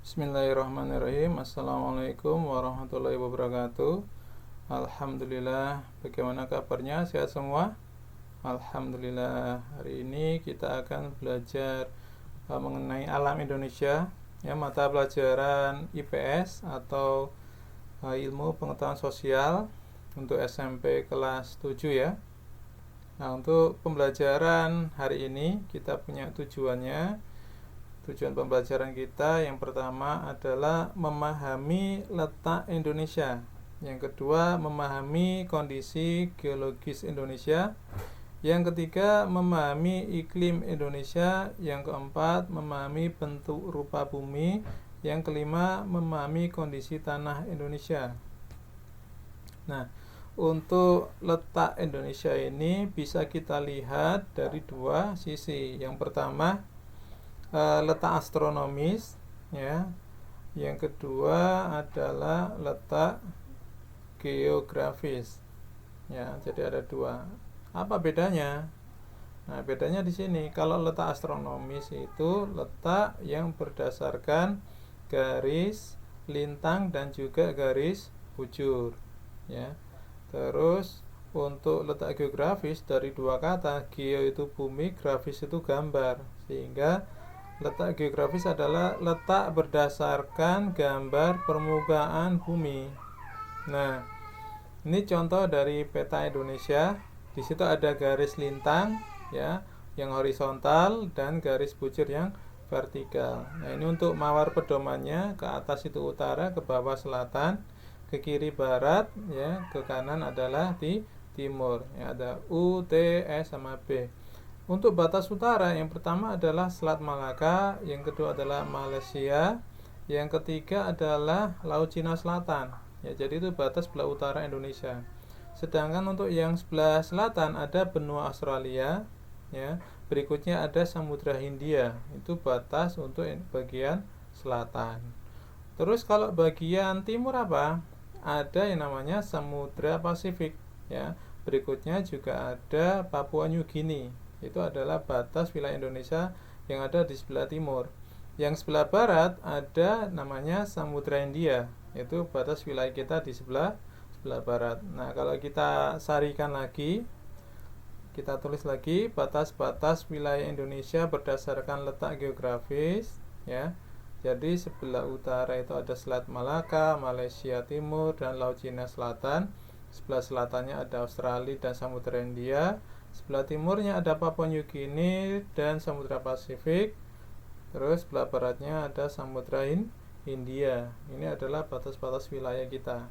Bismillahirrahmanirrahim. Assalamualaikum warahmatullahi wabarakatuh. Alhamdulillah. Bagaimana kabarnya? Sehat semua? Alhamdulillah. Hari ini kita akan belajar mengenai alam Indonesia, ya, mata pelajaran IPS atau ilmu pengetahuan sosial untuk SMP kelas 7, ya. Nah, untuk pembelajaran hari ini kita punya tujuannya. Tujuan pembelajaran kita yang pertama adalah memahami letak Indonesia. Yang kedua, memahami kondisi geologis Indonesia. Yang ketiga, memahami iklim Indonesia. Yang keempat, memahami bentuk rupa bumi. Yang kelima, memahami kondisi tanah Indonesia. Nah, untuk letak Indonesia ini bisa kita lihat dari dua sisi. Yang pertama, letak astronomis, ya. Yang kedua adalah letak geografis, ya. Jadi ada dua. Apa bedanya? Nah, bedanya di sini. Kalau letak astronomis itu letak yang berdasarkan garis lintang dan juga garis bujur, ya. Terus untuk letak geografis dari dua kata, geo itu bumi, grafis itu gambar, sehingga letak geografis adalah letak berdasarkan gambar permukaan bumi. Nah, ini contoh dari peta Indonesia. Di situ ada garis lintang, ya, yang horizontal dan garis bujur yang vertikal. Nah, ini untuk mawar pedomannya, ke atas itu utara, ke bawah selatan, ke kiri barat, ya, ke kanan adalah di timur. Ya, ada U, T, S sama B. Untuk batas utara, yang pertama adalah Selat Malaka, yang kedua adalah Malaysia, yang ketiga adalah Laut Cina Selatan. Ya, jadi itu batas sebelah utara Indonesia. Sedangkan untuk yang sebelah selatan ada benua Australia, ya. Berikutnya ada Samudra Hindia, itu batas untuk bagian selatan. Terus kalau bagian timur apa? Ada yang namanya Samudra Pasifik, ya. Berikutnya juga ada Papua New Guinea. Itu adalah batas wilayah Indonesia yang ada di sebelah timur. Yang sebelah barat ada namanya Samudra Hindia, yaitu batas wilayah kita di sebelah barat. Nah, kalau kita sarikan lagi, kita tulis lagi batas-batas wilayah Indonesia berdasarkan letak geografis, ya. Jadi sebelah utara itu ada Selat Malaka, Malaysia Timur, dan Laut Cina Selatan. Sebelah selatannya ada Australia dan Samudra Hindia. Sebelah timurnya ada Papua New Guinea dan Samudra Pasifik. Terus sebelah baratnya ada Samudra Hindia. Ini adalah batas-batas wilayah kita.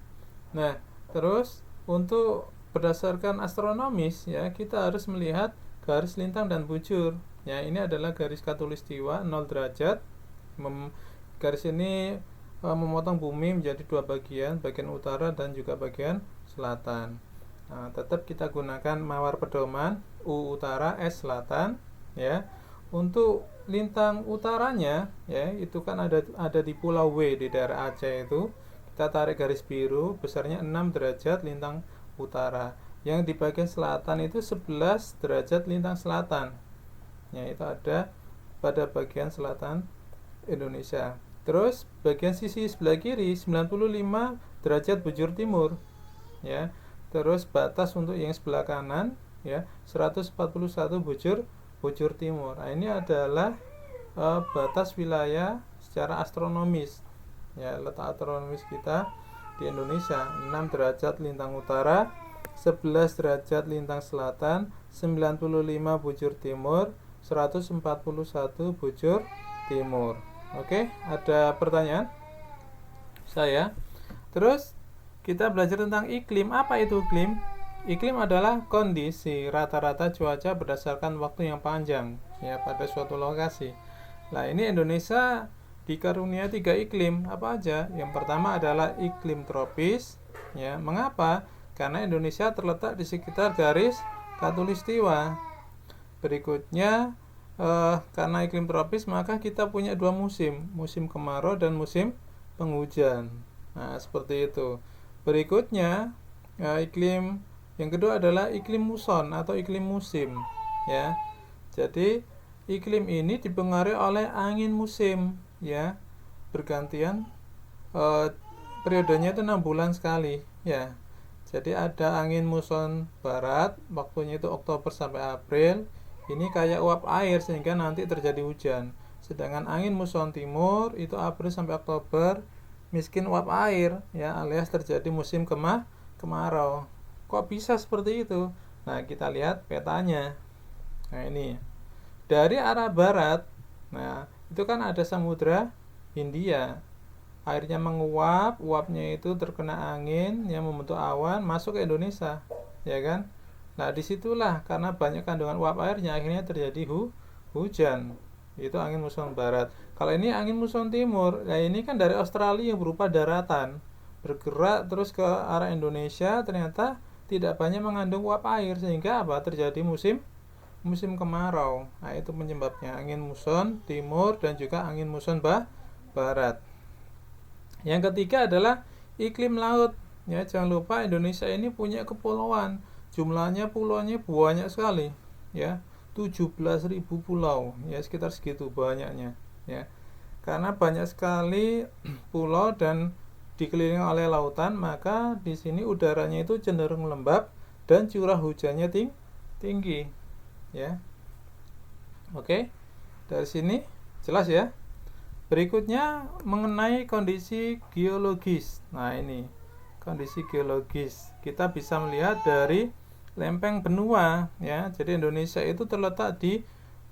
Nah, terus untuk berdasarkan astronomis, ya, kita harus melihat garis lintang dan bujur. Ya, ini adalah garis khatulistiwa 0 derajat. Garis ini memotong bumi menjadi dua bagian utara dan juga bagian selatan. Nah, tetap kita gunakan mawar pedoman U utara, S selatan, ya. Untuk lintang utaranya, ya, itu kan ada di Pulau W di daerah Aceh itu. Kita tarik garis biru, besarnya 6 derajat lintang utara. Yang di bagian selatan itu 11 derajat lintang selatan. Ya, itu ada pada bagian selatan Indonesia. Terus bagian sisi sebelah kiri 95 derajat bujur timur, ya. Terus batas untuk yang sebelah kanan, ya, 141 bujur timur. Nah, ini adalah batas wilayah secara astronomis, ya. Letak astronomis kita di Indonesia 6 derajat lintang utara, 11 derajat lintang selatan, 95 bujur timur, 141 bujur timur. Oke, ada pertanyaan? Saya. Terus kita belajar tentang iklim. Apa itu iklim? Iklim adalah kondisi rata-rata cuaca berdasarkan waktu yang panjang, ya, pada suatu lokasi. Nah, ini Indonesia dikaruniai 3 iklim. Apa aja? Yang pertama adalah iklim tropis, ya. Mengapa? Karena Indonesia terletak di sekitar garis khatulistiwa. Berikutnya, karena iklim tropis maka kita punya 2 musim, musim kemarau dan musim penghujan. Nah, seperti itu. Berikutnya, iklim yang kedua adalah iklim muson atau iklim musim, ya. Jadi iklim ini dipengaruhi oleh angin musim, ya. bergantian, periodenya itu 6 bulan sekali ya. Jadi ada angin muson barat, waktunya itu Oktober sampai April. Ini kayak uap air sehingga nanti terjadi hujan. Sedangkan angin muson timur itu April sampai Oktober, miskin uap air ya, alias terjadi musim kemarau. Kok bisa seperti itu? Nah, kita lihat petanya. Nah, ini dari arah barat. Nah, itu kan ada Samudra Hindia. Airnya menguap, uapnya itu terkena angin yang membentuk awan masuk ke Indonesia, ya kan? Nah, disitulah karena banyak kandungan uap airnya akhirnya terjadi hujan. Itu angin muson barat. Kalau ini angin muson timur, nah ini kan dari Australia yang berupa daratan, bergerak terus ke arah Indonesia, ternyata tidak banyak mengandung uap air sehingga apa? Terjadi musim kemarau. Nah, itu penyebabnya angin muson timur dan juga angin muson barat. Yang ketiga adalah iklim laut. Ya, jangan lupa Indonesia ini punya kepulauan. Jumlahnya pulaunya banyak sekali, ya. 17.000 pulau, ya sekitar segitu banyaknya, ya. Karena banyak sekali pulau dan dikelilingi oleh lautan, maka di sini udaranya itu cenderung lembab dan curah hujannya tinggi, ya. Oke. Dari sini jelas ya. Berikutnya mengenai kondisi geologis. Nah, ini kondisi geologis. Kita bisa melihat dari lempeng benua ya. Jadi Indonesia itu terletak di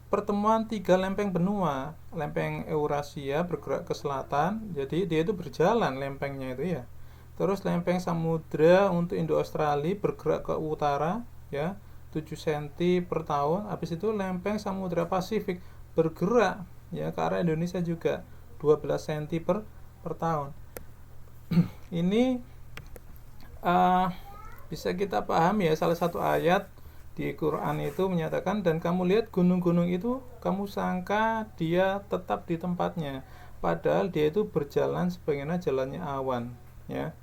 pertemuan 3 lempeng benua. Lempeng Eurasia bergerak ke selatan. Jadi dia itu berjalan lempengnya itu ya. Terus lempeng samudra untuk Indo-Australia bergerak ke utara ya, 7 cm per tahun. Habis itu lempeng samudra Pasifik bergerak ya ke arah Indonesia juga 12 cm per tahun. Ini bisa kita pahami ya, salah satu ayat di Quran itu menyatakan, dan kamu lihat gunung-gunung itu kamu sangka dia tetap di tempatnya, padahal dia itu berjalan sebagaimana jalannya awan ya.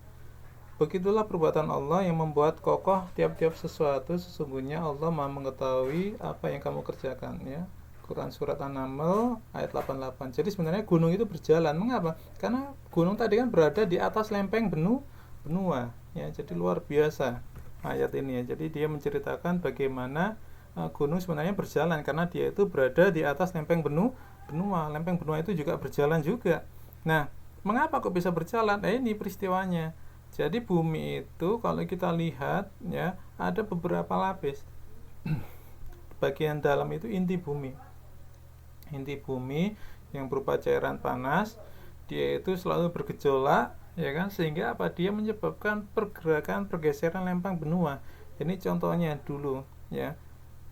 Begitulah perbuatan Allah yang membuat kokoh tiap-tiap sesuatu. Sesungguhnya Allah Maha mengetahui apa yang kamu kerjakan ya. Quran surat An-Naml ayat 88. Jadi sebenarnya gunung itu berjalan. Mengapa? Karena gunung tadi kan berada di atas lempeng benua ya. Jadi luar biasa ayat ini ya. Jadi dia menceritakan bagaimana gunung sebenarnya berjalan karena dia itu berada di atas lempeng benua. Lempeng benua itu juga berjalan juga. Nah, mengapa kok bisa berjalan? Ini peristiwanya. Jadi bumi itu kalau kita lihat ya, ada beberapa lapis. Bagian dalam itu inti bumi yang berupa cairan panas. Dia itu selalu bergejolak ya kan, sehingga apa, dia menyebabkan pergeseran lempeng benua. Ini contohnya dulu ya.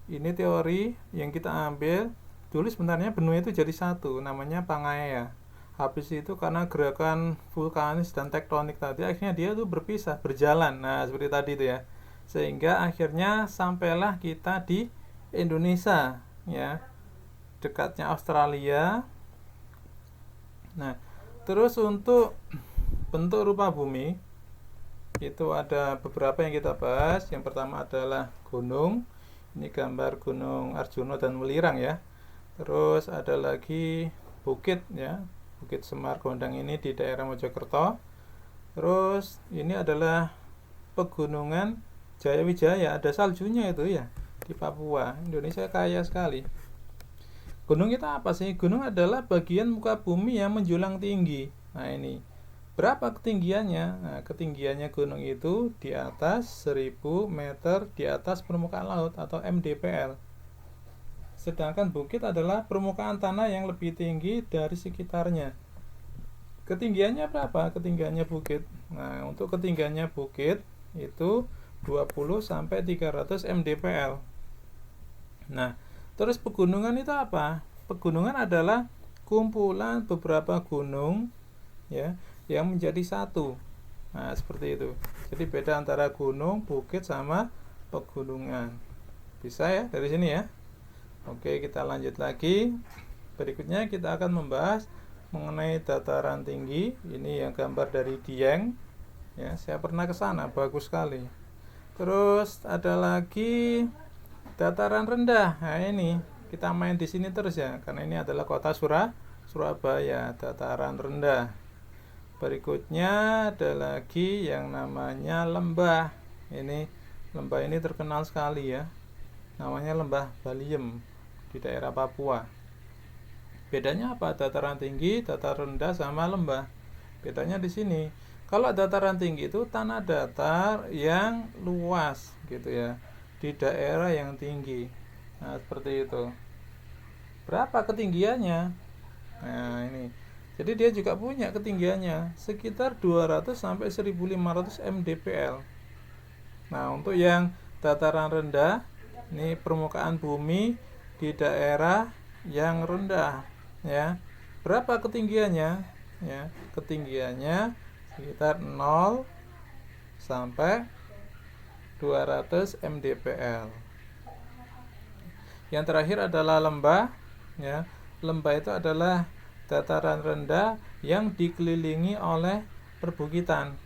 Ini teori yang kita ambil dulu. Sebenarnya benua itu jadi satu, namanya Pangaea. Habis itu karena gerakan vulkanis dan tektonik tadi, akhirnya dia tuh berpisah, berjalan. Nah, seperti tadi itu ya. Sehingga akhirnya sampailah kita di Indonesia ya, dekatnya Australia. Nah, terus untuk bentuk rupa bumi itu ada beberapa yang kita bahas. Yang pertama adalah gunung. Ini gambar Gunung Arjuna dan Welirang ya. Terus ada lagi bukit ya, Bukit Semar Gondang ini di daerah Mojokerto. Terus ini adalah pegunungan Jayawijaya, ada saljunya itu ya, di Papua. Indonesia kaya sekali. Gunung itu apa sih? Gunung adalah bagian muka bumi yang menjulang tinggi. Nah, ini berapa ketinggiannya? Nah, ketinggiannya gunung itu di atas 1000 meter di atas permukaan laut atau MDPL. Sedangkan bukit adalah permukaan tanah yang lebih tinggi dari sekitarnya. Ketinggiannya berapa? Ketinggiannya bukit. Nah, untuk ketinggiannya bukit itu 20 sampai 300 mdpl. Nah, terus pegunungan itu apa? Pegunungan adalah kumpulan beberapa gunung ya yang menjadi satu. Nah, seperti itu. Jadi beda antara gunung, bukit sama pegunungan. Bisa ya dari sini ya. Oke, kita lanjut lagi. Berikutnya kita akan membahas mengenai dataran tinggi. Ini yang gambar dari Dieng. Ya, saya pernah ke sana, bagus sekali. Terus ada lagi dataran rendah. Nah, ini kita main di sini terus ya, karena ini adalah kota Surabaya, dataran rendah. Berikutnya ada lagi yang namanya lembah. Lembah ini terkenal sekali ya. Namanya Lembah Baliem di daerah Papua. Bedanya apa? Dataran tinggi, dataran rendah sama lembah. Bedanya di sini. Kalau dataran tinggi itu tanah datar yang luas gitu ya, di daerah yang tinggi. Nah, seperti itu. Berapa ketinggiannya? Nah, ini. Jadi dia juga punya ketinggiannya sekitar 200 sampai 1500 mdpl. Nah, untuk yang dataran rendah, ini permukaan bumi di daerah yang rendah ya. Berapa ketinggiannya? Ya, ketinggiannya sekitar 0 sampai 200 mdpl. Yang terakhir adalah lembah ya. Lembah itu adalah dataran rendah yang dikelilingi oleh perbukitan.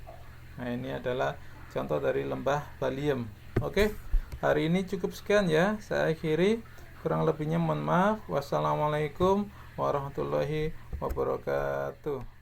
Nah, ini adalah contoh dari Lembah Baliem. Oke, hari ini cukup sekian ya. Saya akhiri. Kurang lebihnya mohon maaf. Wassalamualaikum warahmatullahi wabarakatuh.